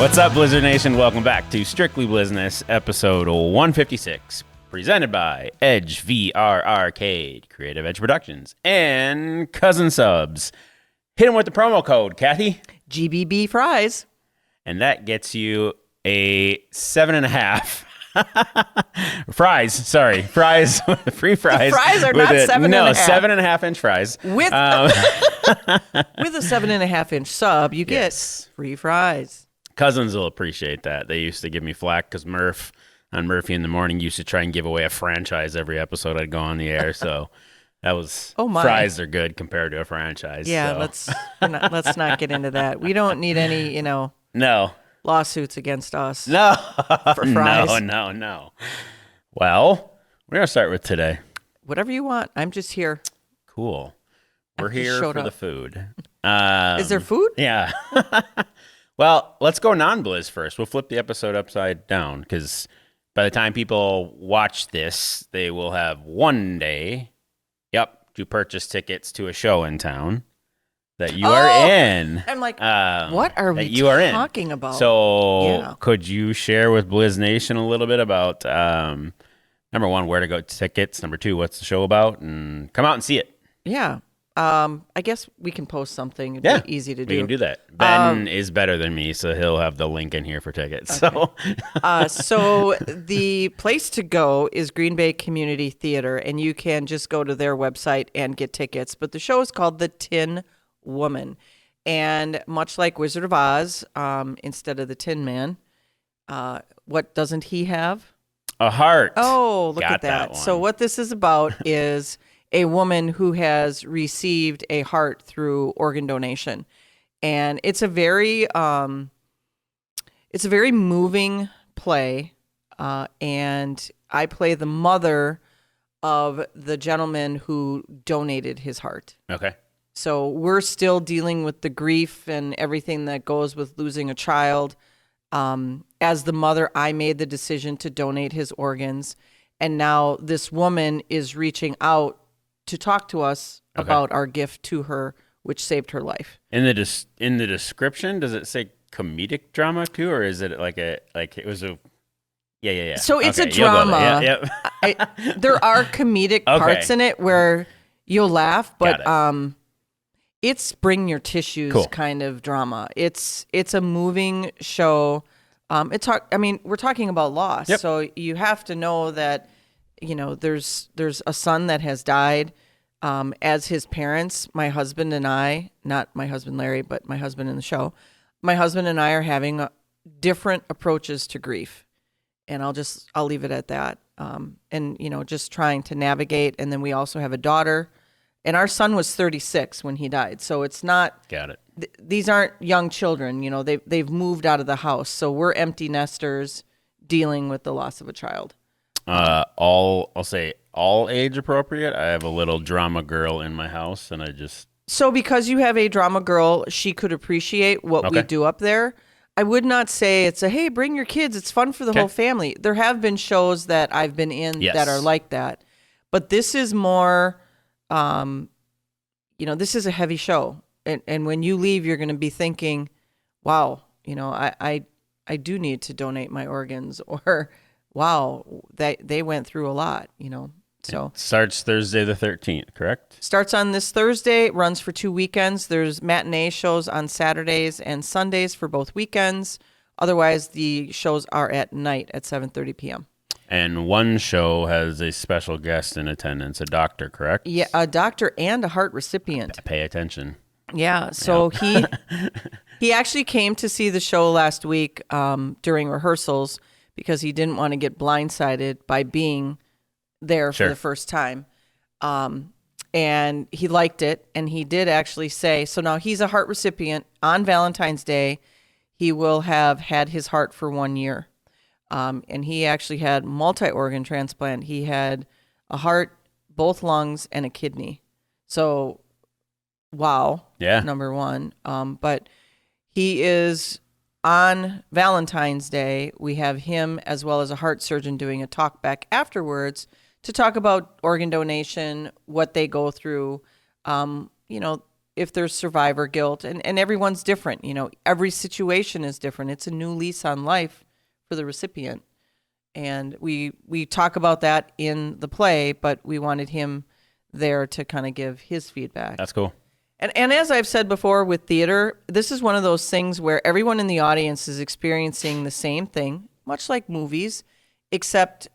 What's up, Blizzard Nation? Welcome back to Strictly Blizzness, episode 156, presented by Edge VR Arcade, Creative Edge Productions, and Cousin Subs. Hit them with the promo code, Kathy. GBB fries. And that gets you a 7.5. Fries, sorry. Fries, free fries. The fries are not 7.5. No, 7.5 inch fries. With, with a 7.5 inch sub, you get free fries. Cousins will appreciate that. They used to give me flack because Murph on Murphy in the Morning used to try and give away a franchise every episode I'd go on the air. So that was fries are good compared to a franchise. Yeah, so. let's not get into that. We don't need any, no lawsuits against us. No, for fries. No. Well, we're gonna start with today. Whatever you want. I'm just here. Cool. We're here for the food. Is there food? Yeah. Well, let's go non-Blizz first. We'll flip the episode upside down because by the time people watch this, they will have one day, to purchase tickets to a show in town that you are in. I'm like, what are we talking about? So could you share with Blizz Nation a little bit about, number one, where to go to tickets, number two, what's the show about, and come out and see it. Yeah. I guess we can post something. It'd be easy to do. We can do that. Ben is better than me, so he'll have the link in here for tickets. Okay. So the place to go is Green Bay Community Theater, and you can just go to their website and get tickets. But the show is called The Tin Woman. And much like Wizard of Oz, instead of the Tin Man, what doesn't he have? A heart. Oh, look at that. So what this is about is a woman who has received a heart through organ donation. And it's a very moving play. And I play the mother of the gentleman who donated his heart. Okay. So we're still dealing with the grief and everything that goes with losing a child. As the mother, I made the decision to donate his organs. And now this woman is reaching out to talk to us about our gift to her, which saved her life. In the description, does it say comedic drama too, or is it like it was a yeah? So it's a drama. There are comedic parts in it where you'll laugh, but it's bring your tissues kind of drama. It's a moving show. We're talking about loss, so you have to know that. There's a son that has died. As his parents, my husband and I, not my husband Larry, but my husband in the show, my husband and I are having different approaches to grief. And I'll leave it at that. Just trying to navigate. And then we also have a daughter. And our son was 36 when he died. So it's not. Got it. These aren't young children. They've moved out of the house. So we're empty nesters dealing with the loss of a child. I'll say all age appropriate. I have a little drama girl in my house, and So because you have a drama girl, she could appreciate what we do up there. I would not say it's hey, bring your kids. It's fun for the whole family. There have been shows that I've been in that are like that, but this is more, this is a heavy show, and when you leave, you're going to be thinking, wow, I do need to donate my organs, or wow, they went through a lot, So it starts Thursday the 13th, correct? Starts on this Thursday, runs for 2 weekends. There's matinee shows on Saturdays and Sundays for both weekends. Otherwise, the shows are at night at 7:30 p.m. And one show has a special guest in attendance, a doctor, correct? Yeah, a doctor and a heart recipient. Pay attention. Yeah, so he actually came to see the show last week during rehearsals, because he didn't want to get blindsided by being there for the first time. And he liked it. And he did actually say, so now he's a heart recipient. On Valentine's Day, he will have had his heart for 1 year. And he actually had multi-organ transplant. He had a heart, both lungs, and a kidney. So, wow. Yeah. Number one. But he is on Valentine's Day. We have him as well as a heart surgeon doing a talk back afterwards to talk about organ donation, what they go through. if there's survivor guilt, and everyone's different. Every situation is different. It's a new lease on life for the recipient. And we talk about that in the play, but we wanted him there to kind of give his feedback. That's cool. And as I've said before with theater, this is one of those things where everyone in the audience is experiencing the same thing, much like movies, except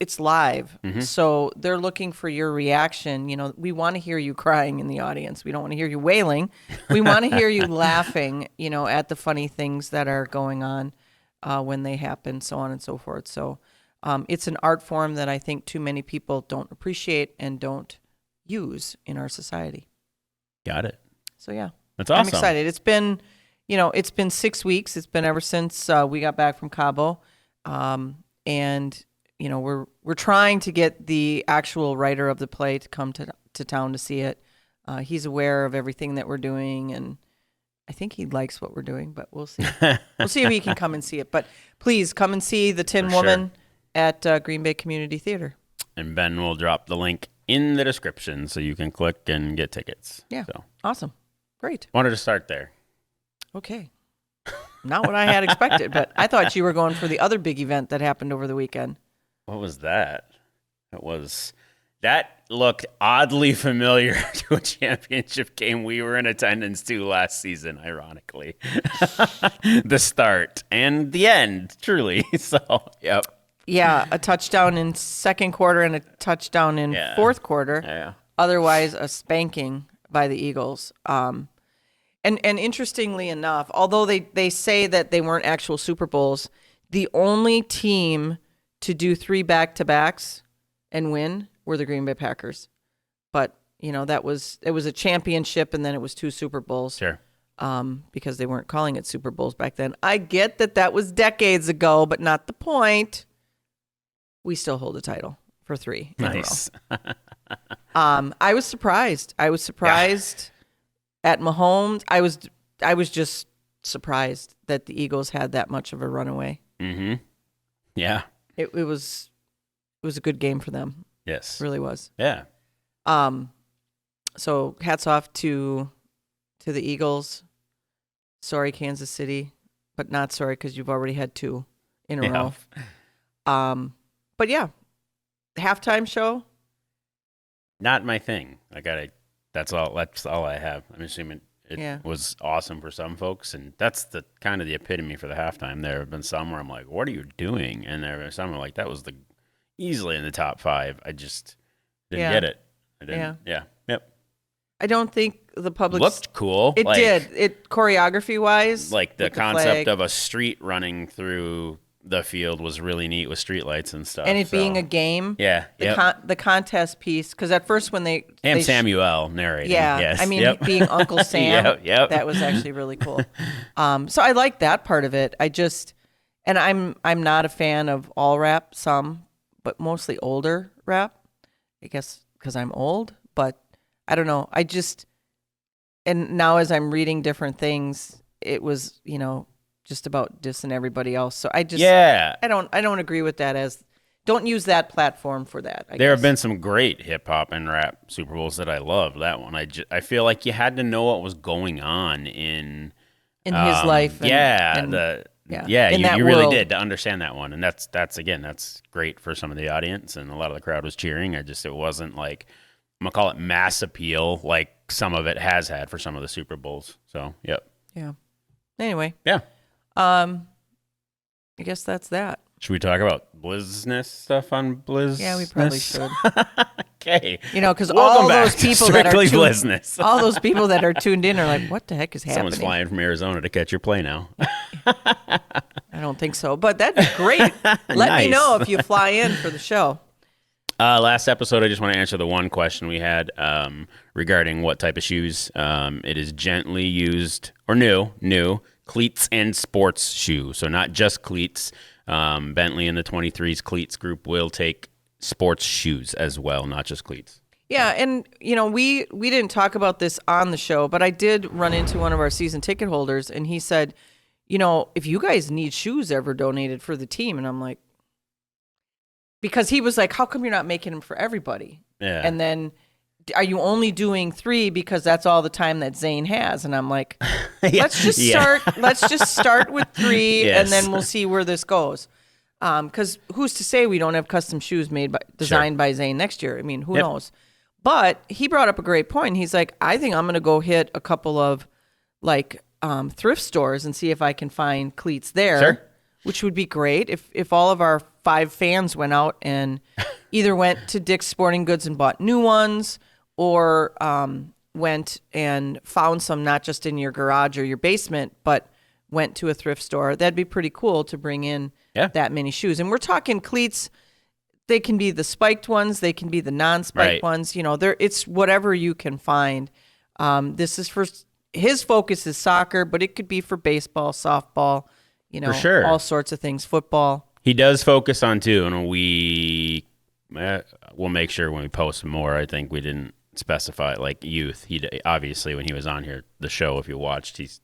it's live. Mm-hmm. So they're looking for your reaction. We want to hear you crying in the audience. We don't want to hear you wailing. We want to hear you laughing, at the funny things that are going on when they happen, so on and so forth. So it's an art form that I think too many people don't appreciate and don't use in our society. Got it. So yeah, that's awesome. I'm excited. It's been 6 weeks. It's been ever since we got back from Cabo, and we're trying to get the actual writer of the play to come to town to see it. He's aware of everything that we're doing, and I think he likes what we're doing. But we'll see. We'll see if he can come and see it. But please come and see The Tin Woman at Green Bay Community Theater. And Ben will drop the link in the description so you can click and get tickets. Yeah. So. Awesome. Great. Wanted to start there. Okay. Not what I had expected, but I thought you were going for the other big event that happened over the weekend. What was that? That looked oddly familiar to a championship game we were in attendance to last season, ironically. The start and the end, truly. So, yep. Yeah, a touchdown in second quarter and a touchdown in fourth quarter. Yeah. Otherwise, a spanking by the Eagles. And interestingly enough, although they say that they weren't actual Super Bowls, the only team to do 3 back-to-backs and win were the Green Bay Packers. But, it was a championship and then it was 2 Super Bowls. Sure. Because they weren't calling it Super Bowls back then. I get that was decades ago, but not the point. We still hold the title for 3 in a row. I was surprised. At Mahomes. I was just surprised that the Eagles had that much of a runaway. Mm-hmm. Yeah. It was a good game for them. Yes. It really was. Yeah. So hats off to the Eagles. Sorry, Kansas City, but not sorry because you've already had 2 in a row. But yeah, halftime show. Not my thing. That's all I have. I'm assuming it was awesome for some folks, and that's the kind of the epitome for the halftime. There have been some where I'm like, "What are you doing?" And there have been some where like, "That was easily in the top 5." I just didn't get it. I didn't. Yeah. Yep. I don't think the public looked cool. It did. It choreography wise, like the concept of a street running through the field was really neat with streetlights and stuff. And it being a game. Yeah. The contest piece, because at first when they Samuel narrating. Yeah. Yes. I mean, being Uncle Sam. Yep. That was actually really cool. So I like that part of it. And I'm not a fan of all rap, but mostly older rap. I guess because I'm old, but I don't know. And now as I'm reading different things, it was, just about dissing everybody else. So I don't agree with that. Don't use that platform for that. There have been some great hip hop and rap Super Bowls that I love. That one, I feel like you had to know what was going on in his life. You really did to understand that one. And that's great for some of the audience, and a lot of the crowd was cheering. It wasn't like, I'm gonna call it mass appeal like some of it has had for some of the Super Bowls. So, yep. Yeah. Anyway. Yeah. I guess that's that. Should we talk about Blizzness stuff on Blizzness? Yeah, we probably should. Okay. because all those people that are Blizzness. all those people that are tuned in are like, what the heck is happening? Someone's flying from Arizona to catch your play now. I don't think so, but that'd be great. Let me know if you fly in for the show. Last episode, I just want to answer the one question we had regarding what type of shoes. It is gently used or new cleats and sports shoe. So not just cleats. Bentley and the 23s cleats group will take sports shoes as well, not just cleats. Yeah, and we didn't talk about this on the show, but I did run into one of our season ticket holders, and he said, if you guys need shoes ever donated for the team, and I'm like, because he was like, how come you're not making them for everybody? Yeah. And then are you only doing 3 because that's all the time that Zane has? And I'm like, let's just start with 3 and then we'll see where this goes. Because who's to say we don't have custom shoes designed by Zane next year? I mean, who knows? But he brought up a great point. He's like, I think I'm going to go hit a couple of like thrift stores and see if I can find cleats there, which would be great if all of our 5 fans went out and either went to Dick's Sporting Goods and bought new ones or went and found some not just in your garage or your basement, but went to a thrift store. That'd be pretty cool to bring in that many shoes. And we're talking cleats. They can be the spiked ones. They can be the non-spiked ones. You know, it's whatever you can find. This is for his focus is soccer, but it could be for baseball, softball, you know, all sorts of things, football. He does focus on too, and we'll make sure when we post more. I think we didn't specify like youth. He obviously when he was on here, the show, if you watched, it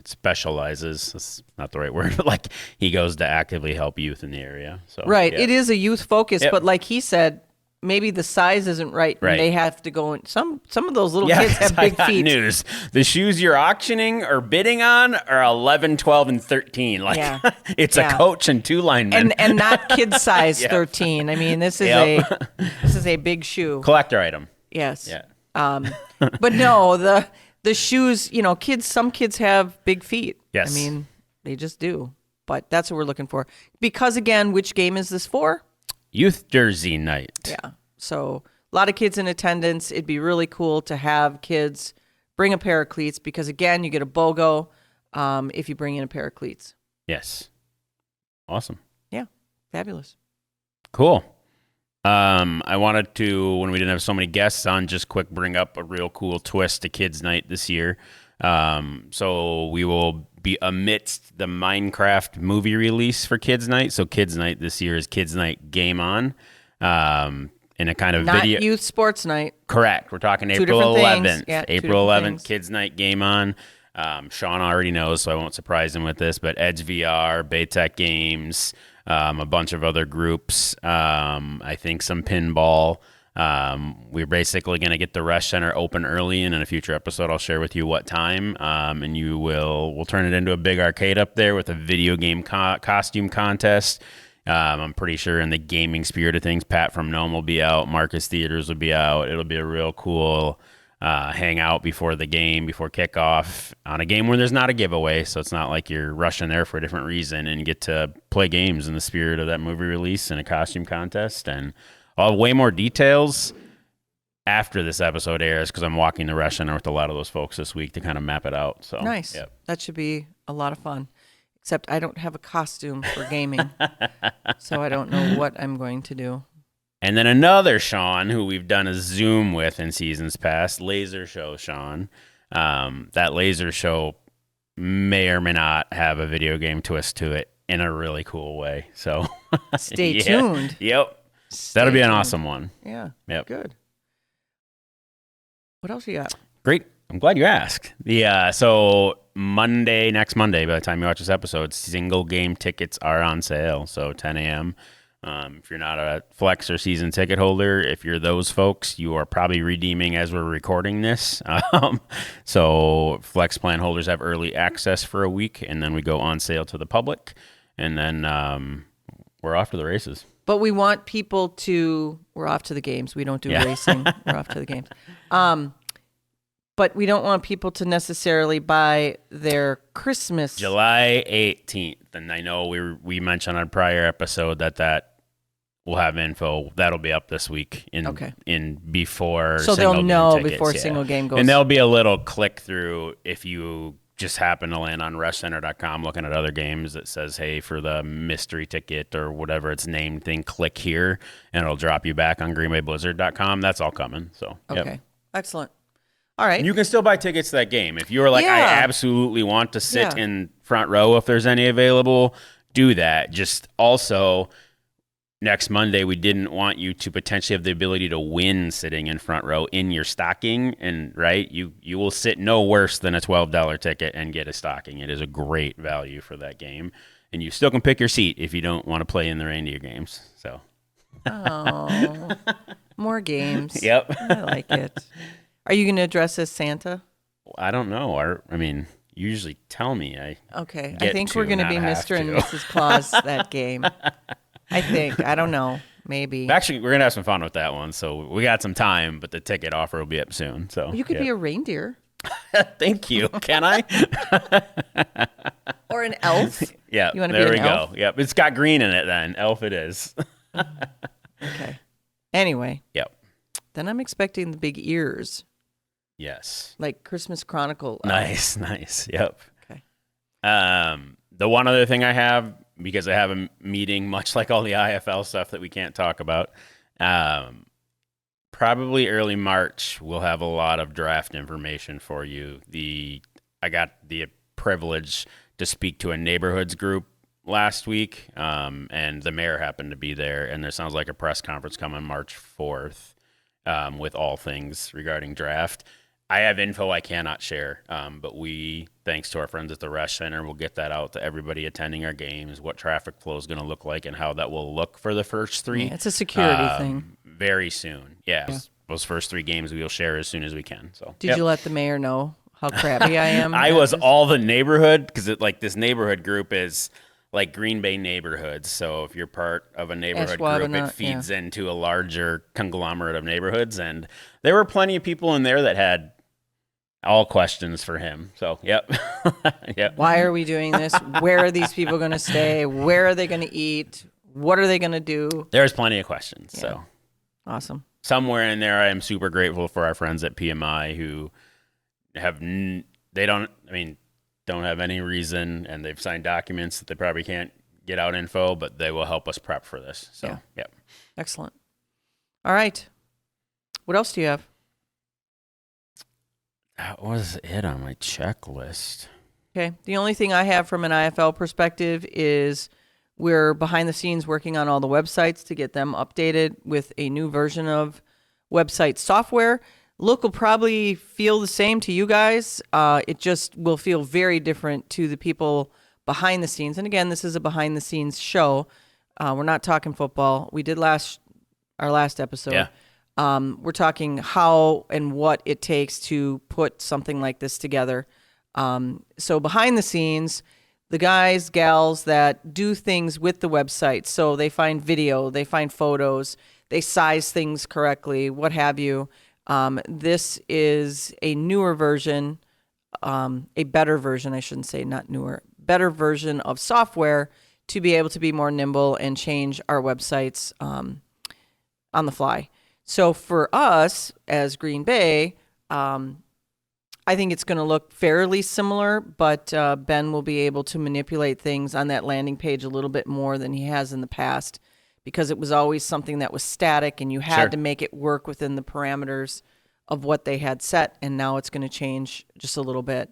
specializes. That's not the right word, but like he goes to actively help youth in the area. So it is a youth focus, but like he said, maybe the size isn't right. And they have to go in. Some of those little kids have big feet. News. The shoes you're auctioning or bidding on are 11, 12, and 13. Like it's a coach and 2 linemen. And not kid size 13. I mean, this is a big shoe. Collector item. Yes. Yeah. But no, the shoes, you know, some kids have big feet. Yes. I mean, they just do. But that's what we're looking for. Because again, which game is this for? Youth Jersey night. Yeah. So a lot of kids in attendance. It'd be really cool to have kids bring a pair of cleats because, again, you get a BOGO if you bring in a pair of cleats. Yes. Awesome. Yeah. Fabulous. Cool. I wanted to, when we didn't have so many guests on, just quick bring up a real cool twist to Kids Night this year. So we will be amidst the Minecraft movie release for Kids Night. So Kids Night this year is Kids Night Game On. In a kind of Not video. Youth Sports Night. Correct. We're talking April 11th. Yeah, April 11th, Kids Night Game On. Sean already knows, so I won't surprise him with this, but Edge VR, Baytech Games, a bunch of other groups, I think some pinball. We're basically going to get the Rush Center open early, and in a future episode, I'll share with you what time, and we'll turn it into a big arcade up there with a video game costume contest. I'm pretty sure in the gaming spirit of things, Pat from Nome will be out, Marcus Theaters will be out. It'll be a real cool hangout before the game, before kickoff, on a game where there's not a giveaway, so it's not like you're rushing there for a different reason, and you get to play games in the spirit of that movie release and a costume contest. And I'll have way more details after this episode airs because I'm walking the Rush Center with a lot of those folks this week to kind of map it out. So nice. Yep. That should be a lot of fun. Except I don't have a costume for gaming, so I don't know what I'm going to do. And then another Sean, who we've done a Zoom with in seasons past, Laser Show Sean. That Laser Show may or may not have a video game twist to it in a really cool way. So stay tuned. Yep. That'll be an awesome one. Yeah. Yep. Good. What else you got? Great. I'm glad you asked. So next Monday, by the time you watch this episode, single game tickets are on sale. So 10 a.m. If you're not a Flex or season ticket holder, if you're those folks, you are probably redeeming as we're recording this. So Flex plan holders have early access for a week, and then we go on sale to the public, and then we're off to the races. But we want people to. We're off to the games. We don't do racing. We're off to the games. But we don't want people to necessarily buy their Christmas. July 18th. And I know we mentioned on a prior episode that we'll have info. That'll be up this week in before. So they'll know before single game goes. And there'll be a little click through if you just happen to land on rushcenter.com looking at other games that says, hey, for the mystery ticket or whatever it's named thing, click here, and it'll drop you back on greenbayblizzard.com. That's all coming. So okay. Excellent. All right. And you can still buy tickets to that game. If you're like, I absolutely want to sit in front row if there's any available, do that. Just also, next Monday, we didn't want you to potentially have the ability to win sitting in front row in your stocking. And, you will sit no worse than a $12 ticket and get a stocking. It is a great value for that game. And you still can pick your seat if you don't want to play in the reindeer games. So. Oh. More games. Yep. I like it. Are you going to dress as Santa? I don't know. I mean, you usually tell me. Okay. I think we're going to be Mr. and Mrs. Claus that game. I think. I don't know. Maybe. Actually, we're going to have some fun with that one. So we got some time, but the ticket offer will be up soon. So you could be a reindeer. Thank you. Can I? Or an elf. Yeah. You want to be an elf? There we go. Yep. It's got green in it then. Elf it is. Okay. Anyway. Yep. Then I'm expecting the big ears. Yes. Like Christmas Chronicle. Nice. Yep. Okay. The one other thing I have, because I have a meeting, much like all the IFL stuff that we can't talk about, probably early March, we'll have a lot of draft information for you. I got the privilege to speak to a neighborhoods group last week, and the mayor happened to be there, and there sounds like a press conference coming March 4th with all things regarding draft. I have info I cannot share, but we, thanks to our friends at the Resch Center, will get that out to everybody attending our games, what traffic flow is going to look like and how that will look for the first three. Yeah, it's a security thing. Very soon. Yeah. Those first 3 games we will share as soon as we can. So Did you let the mayor know how crappy I am? I was all the neighborhood, because this neighborhood group is like Green Bay neighborhoods. So if you're part of a neighborhood group, it feeds into a larger conglomerate of neighborhoods. And there were plenty of people in there that had all questions for him. So, yep. Yep. Why are we doing this? Where are these people going to stay? Where are they going to eat? What are they going to do? There's plenty of questions. Yeah. So awesome. Somewhere in there, I am super grateful for our friends at PMI who don't have any reason, and they've signed documents that they probably can't get out info, but they will help us prep for this. So, yep. Excellent. All right. What else do you have? That was it on my checklist. Okay. The only thing I have from an IFL perspective is we're behind the scenes working on all the websites to get them updated with a new version of website software. Look will probably feel the same to you guys. It just will feel very different to the people behind the scenes. And again, this is a behind the scenes show. We're not talking football. We did our last episode. Yeah. We're talking how and what it takes to put something like this together. So behind the scenes, the guys, gals that do things with the website. So they find video, they find photos, they size things correctly, what have you. This is a newer version, a better version, I shouldn't say not newer, better version of software to be able to be more nimble and change our websites on the fly. So for us as Green Bay, I think it's going to look fairly similar, but Ben will be able to manipulate things on that landing page a little bit more than he has in the past, because it was always something that was static and you had to make it work within the parameters of what they had set, and now it's going to change just a little bit.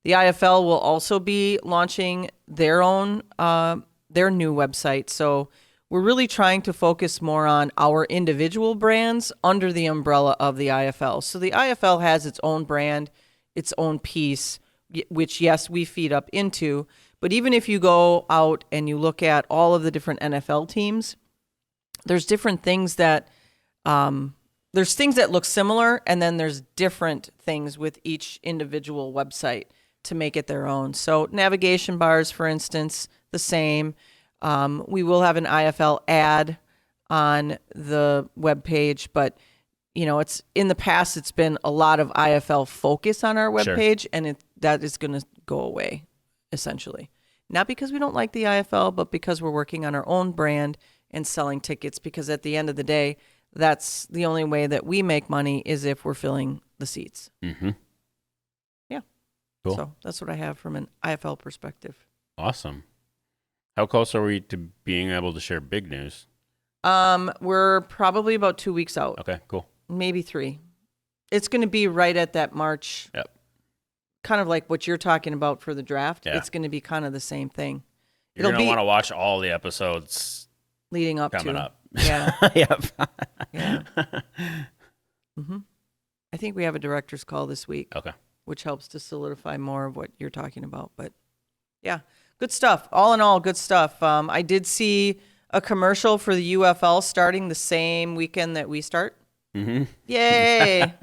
The IFL will also be launching their own their new website, so we're really trying to focus more on our individual brands under the umbrella of the IFL. So the IFL has its own brand, its own piece, which, yes, we feed up into. But even if you go out and you look at all of the different NFL teams, there's different things that there's things that look similar, and then there's different things with each individual website to make it their own. So navigation bars, for instance, the same. We will have an IFL ad on the webpage, but it's in the past, it's been a lot of IFL focus on our webpage, and that is going to go away, essentially. Not because we don't like the IFL, but because we're working on our own brand and selling tickets, because at the end of the day, that's the only way that we make money is if we're filling the seats. Mm-hmm. Yeah. Cool. So that's what I have from an IFL perspective. Awesome. How close are we to being able to share big news? We're probably about 2 weeks out. Okay, cool. Maybe 3. It's going to be right at that March. Yep. Kind of like what you're talking about for the draft. Yeah. It's going to be kind of the same thing. You're going to want to watch all the episodes leading up coming up. Yeah. Yep. Yeah. Mm-hmm. I think we have a director's call this week. Okay. Which helps to solidify more of what you're talking about. But yeah, good stuff. All in all, good stuff. I did see a commercial for the UFL starting the same weekend that we start. Mm-hmm. Yay.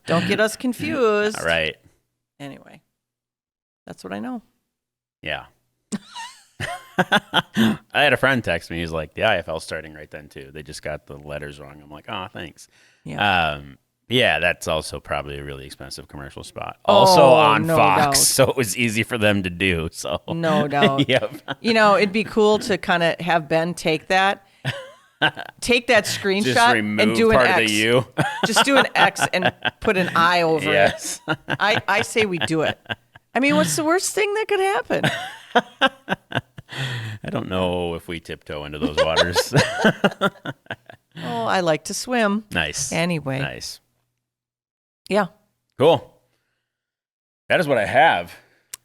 Don't get us confused. All right. Anyway, that's what I know. Yeah. I had a friend text me. He's like, the IFL's starting right then, too. They just got the letters wrong. I'm like, oh, thanks. Yeah. Yeah, that's also probably a really expensive commercial spot. Also on no Fox, doubt. so it was easy for them to do. So no doubt. Yep. It'd be cool to kind of have Ben take that screenshot and do an part X. Of the U. Just do an X and put an I over yes. it. I say we do it. I mean, what's the worst thing that could happen? I don't know if we tiptoe into those waters. Oh, I like to swim. Nice. Anyway. Nice. Yeah. Cool. That is what I have.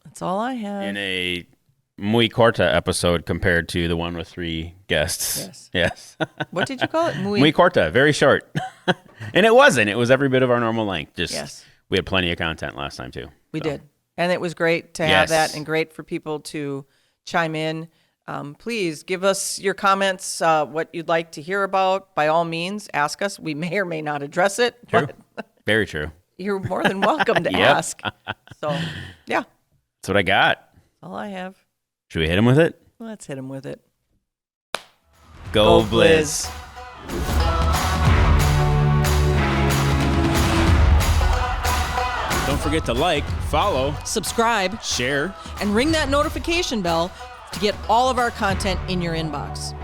That's all I have. In a muy corta episode compared to the one with 3 guests. Yes. What did you call it? Muy corta. Very short. And it wasn't. It was every bit of our normal length. Just we had plenty of content last time too. We did. And it was great to have that and great for people to chime in. Please give us your comments, what you'd like to hear about. By all means, ask us. We may or may not address it. True. Very true. You're more than welcome to ask. So, yeah. That's what I got. That's all I have. Should we hit him with it? Let's hit him with it. Go Blizz. Don't forget to like, follow, subscribe, share, and ring that notification bell to get all of our content in your inbox.